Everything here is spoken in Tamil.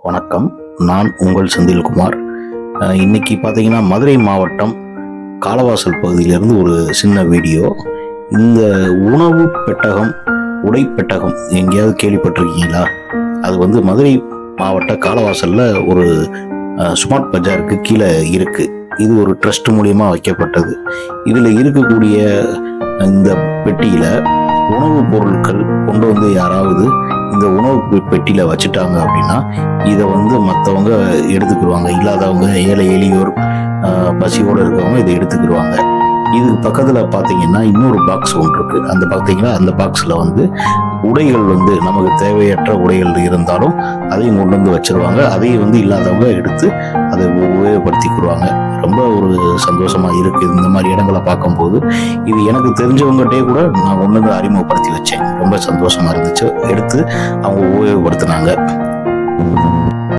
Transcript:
வணக்கம். நான் உங்கள் செந்தில்குமார். இன்னைக்கு பார்த்தீங்கன்னா மதுரை மாவட்டம் காலவாசல் பகுதியிலிருந்து ஒரு சின்ன வீடியோ. இந்த உணவு பெட்டகம், உடை பெட்டகம் எங்கேயாவது கேள்விப்பட்டிருக்கீங்களா? அது மதுரை மாவட்ட காலவாசலில் ஒரு ஸ்மார்ட் பஜாருக்கு கீழே இருக்குது. இது ஒரு ட்ரஸ்ட் மூலியமாக வைக்கப்பட்டது. இதில் இருக்கக்கூடிய இந்த பெட்டியில் உணவுப் பொருட்கள் கொண்டு வந்து யாராவது இந்த உணவு பெட்டியில் வச்சுட்டாங்க அப்படின்னா இதை மற்றவங்க எடுத்துக்கிடுவாங்க. இல்லாதவங்க, ஏழை எளியோர், பசியோடு இருக்கவங்க இதை எடுத்துக்கிடுவாங்க. இதுக்கு பக்கத்தில் பார்த்தீங்கன்னா இன்னொரு பாக்ஸ் ஒன்று இருக்குது. அந்த பாக்ஸில் உடைகள் நமக்கு தேவையற்ற உடைகள் இருந்தாலும் அதையும் கொண்டு வந்து வச்சிருவாங்க. அதையும் இல்லாதவங்க எடுத்து அதை உபயோகப்படுத்திக்கிடுவாங்க. ரொம்ப ஒரு சந்தோஷமாக இருக்குது இந்த மாதிரி இடங்களை பார்க்கும்போது. இது எனக்கு தெரிஞ்சவங்ககிட்டே கூட நான் கொண்டு வந்து அறிமுகப்படுத்தி வச்சேன். ரொம்ப சந்தோஷமாக இருந்துச்சு. எடுத்து அவங்க உபயோகப்படுத்தினாங்க.